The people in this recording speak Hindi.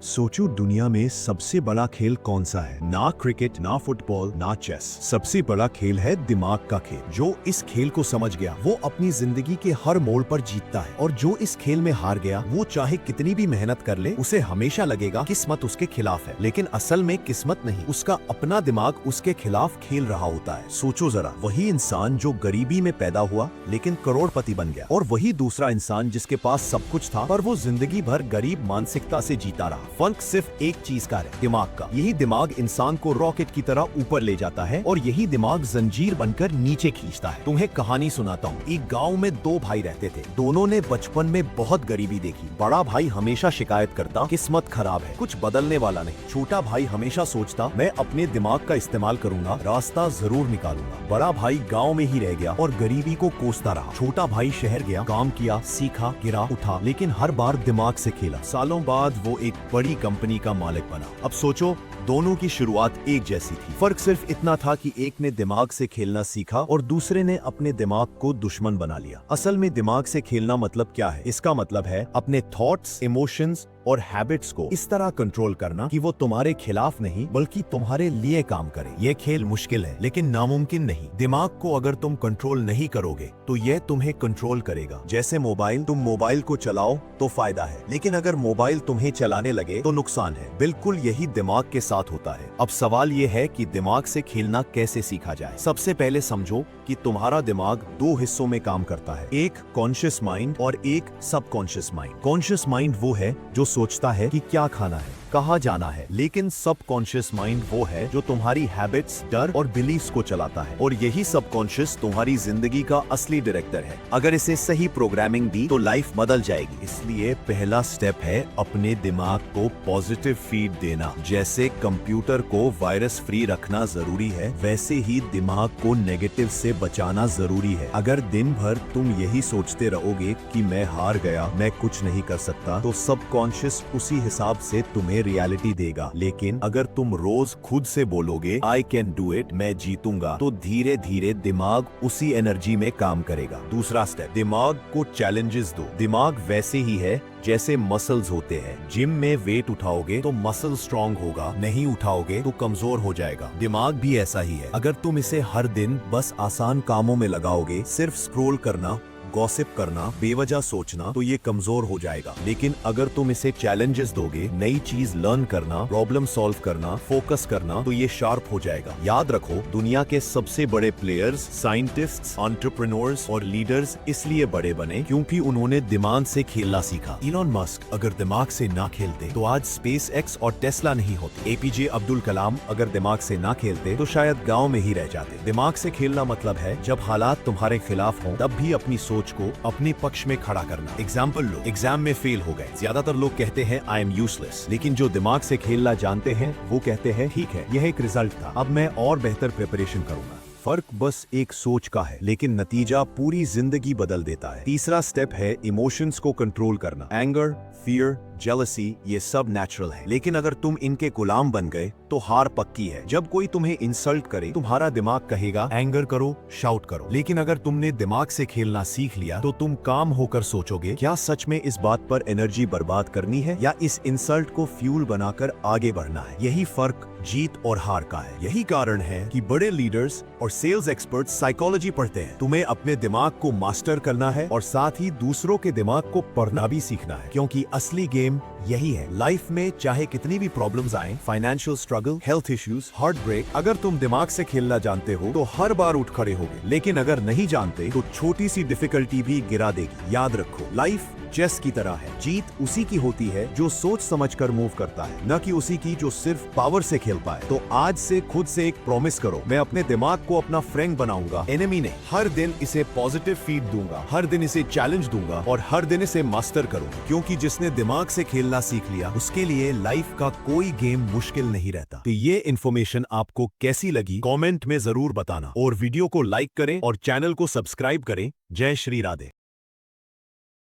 सोचो दुनिया में सबसे बड़ा खेल कौन सा है। ना क्रिकेट, ना फुटबॉल, ना चेस। सबसे बड़ा खेल है दिमाग का खेल। जो इस खेल को समझ गया वो अपनी जिंदगी के हर मोड़ पर जीतता है, और जो इस खेल में हार गया वो चाहे कितनी भी मेहनत कर ले उसे हमेशा लगेगा किस्मत उसके खिलाफ है। लेकिन असल में किस्मत नहीं, उसका अपना दिमाग उसके खिलाफ खेल रहा होता है। सोचो जरा, वही इंसान जो गरीबी में पैदा हुआ लेकिन करोड़पति बन गया, और वही दूसरा इंसान जिसके पास सब कुछ था पर वो जिंदगी भर गरीब मानसिकता से जीता रहा। फर्क सिर्फ एक चीज का है, दिमाग का। यही दिमाग इंसान को रॉकेट की तरह ऊपर ले जाता है और यही दिमाग जंजीर बनकर नीचे खींचता है। तुम्हें कहानी सुनाता हूँ। एक गांव में दो भाई रहते थे। दोनों ने बचपन में बहुत गरीबी देखी। बड़ा भाई हमेशा शिकायत करता, किस्मत खराब है, कुछ बदलने वाला नहीं। छोटा भाई हमेशा सोचता, मैं अपने दिमाग का इस्तेमाल करूंगा, रास्ता जरूर निकालूंगा। बड़ा भाई गाँव में ही रह गया और गरीबी को कोसता रहा। छोटा भाई शहर गया, काम किया, सीखा, गिरा, उठा, लेकिन हर बार दिमाग से खेला। सालों बाद वो एक बड़ी कंपनी का मालिक बना। अब सोचो, दोनों की शुरुआत एक जैसी थी। फर्क सिर्फ इतना था कि एक ने दिमाग से खेलना सीखा और दूसरे ने अपने दिमाग को दुश्मन बना लिया। असल में दिमाग से खेलना मतलब क्या है? इसका मतलब है अपने थॉट्स, इमोशंस और हैबिट्स को इस तरह कंट्रोल करना कि वो तुम्हारे खिलाफ नहीं बल्कि तुम्हारे लिए काम करे। ये खेल मुश्किल है लेकिन नामुमकिन नहीं। दिमाग को अगर तुम कंट्रोल नहीं करोगे तो ये तुम्हें कंट्रोल करेगा। जैसे मोबाइल, तुम मोबाइल को चलाओ तो फायदा है, लेकिन अगर मोबाइल तुम्हें चलाने लगे तो नुकसान है। बिल्कुल यही दिमाग के साथ होता है। अब सवाल ये है कि दिमाग से खेलना कैसे सीखा जाए। सबसे पहले समझो कि तुम्हारा दिमाग दो हिस्सों में काम करता है, एक कॉन्शियस माइंड और एक सबकॉन्शियस माइंड। कॉन्शियस माइंड वो है जो सोचता है कि क्या खाना है, कहाँ जाना है, लेकिन सबकॉन्शियस माइंड वो है जो तुम्हारी हैबिट्स, डर और बिलीफ्स को चलाता है, और यही सबकॉन्शियस तुम्हारी जिंदगी का असली डायरेक्टर है। अगर इसे सही प्रोग्रामिंग दी तो लाइफ बदल जाएगी। इसलिए पहला स्टेप है अपने दिमाग को पॉजिटिव फीड देना। जैसे कंप्यूटर को वायरस फ्री रखना जरूरी है, वैसे ही दिमाग को नेगेटिव से बचाना जरूरी है। अगर दिन भर तुम यही सोचते रहोगे कि मैं हार गया, मैं कुछ नहीं कर सकता, तो सबकॉन्शियस उसी हिसाब से तुम्हें रियलिटी देगा। लेकिन अगर तुम रोज खुद से बोलोगे आई कैन डू इट, मैं जीतूंगा, तो धीरे धीरे दिमाग उसी एनर्जी में काम करेगा। दूसरा स्टेप, दिमाग को चैलेंजेस दो। दिमाग वैसे ही है जैसे मसल्स होते हैं। जिम में वेट उठाओगे तो मसल स्ट्रांग होगा, नहीं उठाओगे तो कमजोर हो जाएगा। दिमाग भी ऐसा ही है। अगर तुम इसे हर दिन बस आसान कामों में लगाओगे, सिर्फ स्क्रॉल करना, गॉसिप करना, बेवजह सोचना, तो ये कमजोर हो जाएगा। लेकिन अगर तुम इसे चैलेंजेस दोगे, नई चीज लर्न करना, प्रॉब्लम सॉल्व करना, फोकस करना, तो ये शार्प हो जाएगा। याद रखो, दुनिया के सबसे बड़े प्लेयर्स, साइंटिस्ट्स, एंटरप्रेन्योर्स और लीडर्स इसलिए बड़े बने क्योंकि उन्होंने दिमाग से खेलना सीखा। इलॉन मस्क अगर दिमाग से ना खेलते तो आज स्पेस एक्स और टेस्ला नहीं होती। एपीजे अब्दुल कलाम अगर दिमाग से ना खेलते तो शायद गाँव में ही रह जाते। दिमाग से खेलना मतलब है जब हालात तुम्हारे खिलाफ हों तब भी अपनी सोच को अपने पक्ष में खड़ा करना। एग्जाम्पल लो, एग्जाम में फेल हो गए। ज्यादातर लोग कहते हैं आई एम यूजलेस, लेकिन जो दिमाग से खेलना जानते हैं वो कहते हैं ठीक है, यह एक रिजल्ट था, अब मैं और बेहतर प्रिपरेशन करूंगा। फर्क बस एक सोच का है, लेकिन नतीजा पूरी जिंदगी बदल देता है। तीसरा स्टेप है इमोशंस को कंट्रोल करना। एंगर, फियर, जेलसी, ये सब नेचुरल है, लेकिन अगर तुम इनके गुलाम बन गए तो हार पक्की है। जब कोई तुम्हें इंसल्ट करे, तुम्हारा दिमाग कहेगा एंगर करो, शाउट करो। लेकिन अगर तुमने दिमाग से खेलना सीख लिया तो तुम काम होकर सोचोगे, क्या सच में इस बात पर एनर्जी बर्बाद करनी है या इस इंसल्ट को फ्यूल बनाकर आगे बढ़ना है। यही फर्क जीत और हार का है। यही कारण है कि बड़े लीडर्स और सेल्स एक्सपर्ट्स साइकोलॉजी पढ़ते हैं। तुम्हें अपने दिमाग को मास्टर करना है और साथ ही दूसरों के दिमाग को पढ़ना भी सीखना है, क्योंकि असली गेम यही है। लाइफ में चाहे कितनी भी प्रॉब्लम्स आए, financial struggle, health issues, heart break, अगर तुम दिमाग से खेलना जानते हो तो हर बार उठ खड़े होगे। लेकिन अगर नहीं जानते तो छोटी सी डिफिकल्टी भी गिरा देगी। याद रखो, लाइफ चेस की तरह है। जीत उसी की होती है जो सोच समझकर मूव करता है, न कि उसी की जो सिर्फ पावर से खेल पाए। तो आज से खुद से एक प्रॉमिस करो, मैं अपने दिमाग को अपना फ्रेंड बनाऊंगा, एनिमी नहीं। हर दिन इसे पॉजिटिव फीड दूंगा, हर दिन इसे चैलेंज दूंगा और हर दिन इसे मास्टर करूंगा, क्योंकि जिसने दिमाग से खेलना सीख लिया उसके लिए लाइफ का कोई गेम मुश्किल नहीं रहता। तो ये इन्फॉर्मेशन आपको कैसी लगी कमेंट में जरूर बताना, और वीडियो को लाइक करें और चैनल को सब्सक्राइब करें। जय श्री राधे।